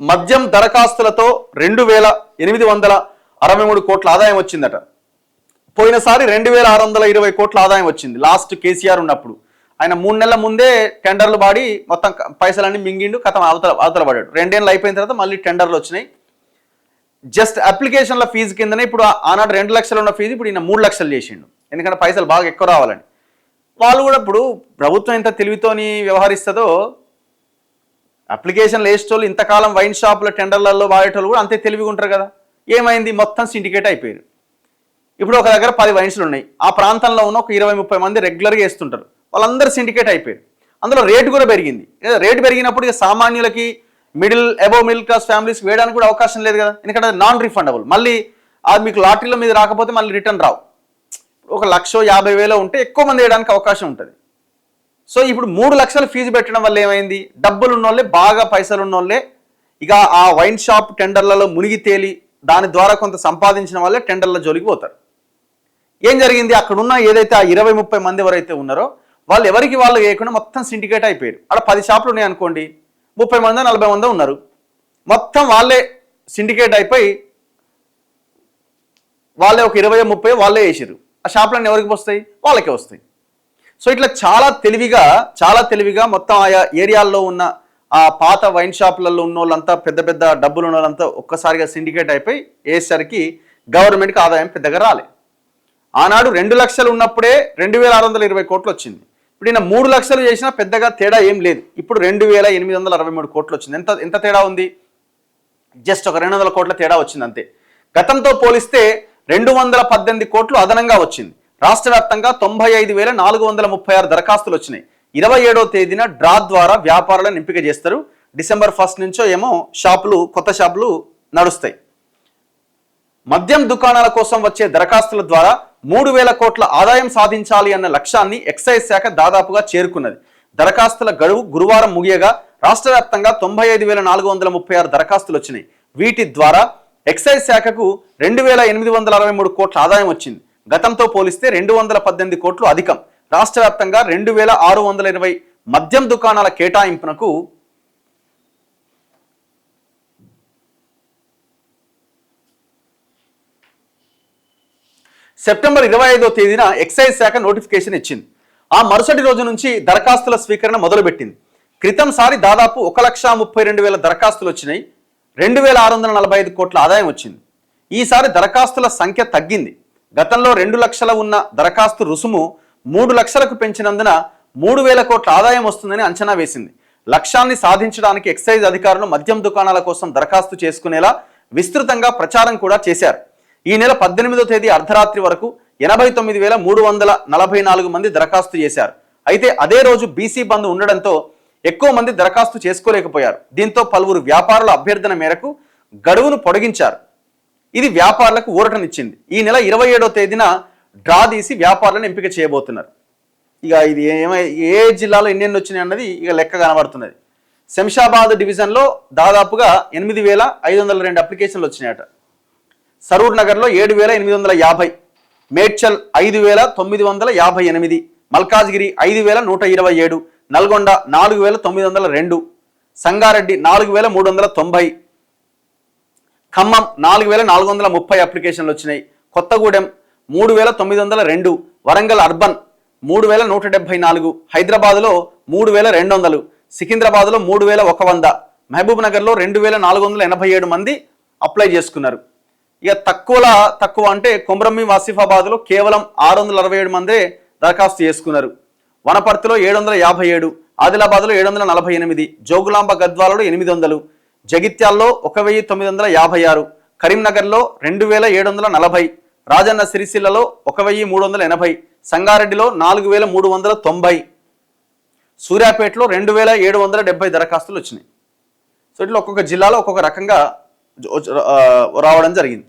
మద్యం దరఖాస్తులతో 2,863 కోట్ల ఆదాయం వచ్చిందట. పోయినసారి 2,620 కోట్ల ఆదాయం వచ్చింది లాస్ట్ కేసీఆర్ ఉన్నప్పుడు. ఆయన 3 నెలల ముందే టెండర్లు పాడి మొత్తం పైసలన్నీ మింగిండు, కథం అవతల పడాడు. 2 ఏళ్ళు అయిపోయిన తర్వాత మళ్ళీ టెండర్లు వచ్చినాయి. జస్ట్ అప్లికేషన్ల ఫీజు కిందనే ఇప్పుడు ఆనాడు 2 లక్షలు ఉన్న ఫీజు ఇప్పుడు ఈయన 3 లక్షలు చేసిండు, ఎందుకంటే పైసలు బాగా ఎక్కువ రావాలని. వాళ్ళు కూడా ఇప్పుడు ప్రభుత్వం ఎంత తెలివితోని వ్యవహరిస్తుందో, అప్లికేషన్లు వేసేటోళ్ళు ఇంతకాలం వైన్ షాపుల టెండర్లలో వాడేటోళ్ళు కూడా అంతే తెలివిగా ఉంటారు కదా. ఏమైంది, మొత్తం సిండికేట్ అయిపోయారు. ఇప్పుడు ఒక దగ్గర 10 వైన్స్లు ఉన్నాయి, ఆ ప్రాంతంలో ఉన్న ఒక 20-30 మంది రెగ్యులర్గా వేస్తుంటారు, వాళ్ళందరూ సిండికేట్ అయిపోయారు. అందులో రేటు కూడా పెరిగింది. రేటు పెరిగినప్పుడు ఇక సామాన్యులకి, అబోవ్ మిడిల్ క్లాస్ ఫ్యామిలీస్ వేయడానికి కూడా అవకాశం లేదు కదా, ఎందుకంటే అది నాన్ రిఫండబుల్. మళ్ళీ అది మీకు లాటరీల మీద రాకపోతే మళ్ళీ రిటర్న్ రావు. ఒక 1,50,000 ఉంటే ఎక్కువ మంది వేయడానికి అవకాశం ఉంటుంది. సో ఇప్పుడు 3 లక్షలు ఫీజు పెట్టడం వల్ల ఏమైంది, డబ్బులు ఉన్నోళ్ళే, బాగా పైసలు ఉన్నోళ్ళే ఇక ఆ వైన్ షాప్ టెండర్లలో మునిగి తేలి దాని ద్వారా కొంత సంపాదించిన వాళ్ళే టెండర్ల జోలికి పోతారు. ఏం జరిగింది, అక్కడున్న ఏదైతే ఆ 20-30 మంది ఎవరైతే ఉన్నారో వాళ్ళు ఎవరికి వాళ్ళు వేయకుండా మొత్తం సిండికేట్ అయిపోయారు. అక్కడ 10 షాపులు ఉన్నాయి అనుకోండి, 30 మంది 40 మంది ఉన్నారు, మొత్తం వాళ్ళే సిండికేట్ అయిపోయి వాళ్ళే ఒక 20-30 వాళ్ళే వేసారు. ఆ షాపులన్నీ ఎవరికి వస్తాయి, వాళ్ళకే వస్తాయి. సో ఇట్లా చాలా తెలివిగా మొత్తం ఆయా ఏరియాల్లో ఉన్న ఆ పాత వైన్ షాపులలో ఉన్న వాళ్ళంతా, పెద్ద పెద్ద డబ్బులు ఉన్న వాళ్ళంతా ఒక్కసారిగా సిండికేట్ అయిపోయి వేసేసరికి గవర్నమెంట్కి ఆదాయం పెద్దగా రాలే. ఆనాడు 2 లక్షలు ఉన్నప్పుడే 2,620 కోట్లు వచ్చింది. ఇప్పుడు ఈయన 3 లక్షలు చేసినా పెద్దగా తేడా ఏం లేదు. ఇప్పుడు 2,863 కోట్లు వచ్చింది. ఎంత తేడా ఉంది, జస్ట్ ఒక 200 కోట్ల తేడా వచ్చింది అంతే. గతంతో పోలిస్తే 218 కోట్లు అదనంగా వచ్చింది. రాష్ట్ర వ్యాప్తంగా 95,436 దరఖాస్తులు వచ్చినాయి. 27వ తేదీన డ్రా ద్వారా వ్యాపారులను ఎంపిక చేస్తారు. డిసెంబర్ 1 నుంచో ఏమో కొత్త షాపులు నడుస్తాయి. మద్యం దుకాణాల కోసం వచ్చే దరఖాస్తుల ద్వారా 3,000 కోట్ల ఆదాయం సాధించాలి అన్న లక్ష్యాన్ని ఎక్సైజ్ శాఖ దాదాపుగా చేరుకున్నది. దరఖాస్తుల గడువు గురువారం ముగియగా రాష్ట్ర వ్యాప్తంగా 95,436 దరఖాస్తులు వచ్చినాయి. వీటి ద్వారా ఎక్సైజ్ శాఖకు 2,863 కోట్ల ఆదాయం వచ్చింది. గతంతో పోలిస్తే 218 కోట్లు అధికం. రాష్ట్ర వ్యాప్తంగా 2,620 మద్యం దుకాణాల కేటాయింపునకు సెప్టెంబర్ 25వ తేదీన ఎక్సైజ్ శాఖ నోటిఫికేషన్ ఇచ్చింది. ఆ మరుసటి రోజు నుంచి దరఖాస్తుల స్వీకరణ మొదలుపెట్టింది. క్రితంసారి దాదాపు 1,32,000 దరఖాస్తులు వచ్చినాయి. 2,645 కోట్ల ఆదాయం వచ్చింది. ఈసారి దరఖాస్తుల సంఖ్య తగ్గింది. గతంలో 2 లక్షల ఉన్న దరఖాస్తు రుసుము 3 లక్షలకు పెంచినందున 3,000 కోట్ల ఆదాయం వస్తుందని అంచనా వేసింది. లక్ష్యాన్ని సాధించడానికి ఎక్సైజ్ అధికారులు మద్యం దుకాణాల కోసం దరఖాస్తు చేసుకునేలా విస్తృతంగా ప్రచారం కూడా చేశారు. ఈ నెల 18వ తేదీ అర్ధరాత్రి వరకు 89,344 మంది దరఖాస్తు చేశారు. అయితే అదే రోజు బీసీ బంద్ ఉండడంతో ఎక్కువ మంది దరఖాస్తు చేసుకోలేకపోయారు. దీంతో పలువురు వ్యాపారుల అభ్యర్థన మేరకు గడువును పొడిగించారు. ఇది వ్యాపారులకు ఊరటనిచ్చింది. ఈ నెల 27వ తేదీన డ్రా తీసి వ్యాపారులను ఎంపిక చేయబోతున్నారు. ఇక ఇది ఏ జిల్లాలో ఎన్ని వచ్చినాయి అన్నది ఇక లెక్క కనబడుతున్నది. శంషాబాద్ డివిజన్లో దాదాపుగా 8,502 అప్లికేషన్లు వచ్చినాయట. సరూర్ నగర్లో 7,850, మేడ్చల్ 5,958, మల్కాజ్గిరి 5,127, నల్గొండ 4,902, సంగారెడ్డి 4,390, ఖమ్మం 4,430 అప్లికేషన్లు వచ్చినాయి. కొత్తగూడెం 3,902, వరంగల్ అర్బన్ 3,174, హైదరాబాద్లో 3,200, సికింద్రాబాద్లో 3,100, మహబూబ్ నగర్లో 2,487 మంది అప్లై చేసుకున్నారు. ఇక తక్కువ అంటే కొమ్రమ్మి ఆసిఫాబాద్లో కేవలం 667 మందే దరఖాస్తు చేసుకున్నారు. వనపర్తిలో 757, ఆదిలాబాద్లో 748, జోగులాంబ గద్వాలలో 800, జగిత్యాల్లో 1,956, కరీంనగర్లో 2,740, రాజన్న సిరిసిల్లలో 1,380, సంగారెడ్డిలో 4,390, సూర్యాపేటలో 2,770 దరఖాస్తులు వచ్చినాయి. సో ఇట్లా ఒక్కొక్క జిల్లాలో ఒక్కొక్క రకంగా రావడం జరిగింది.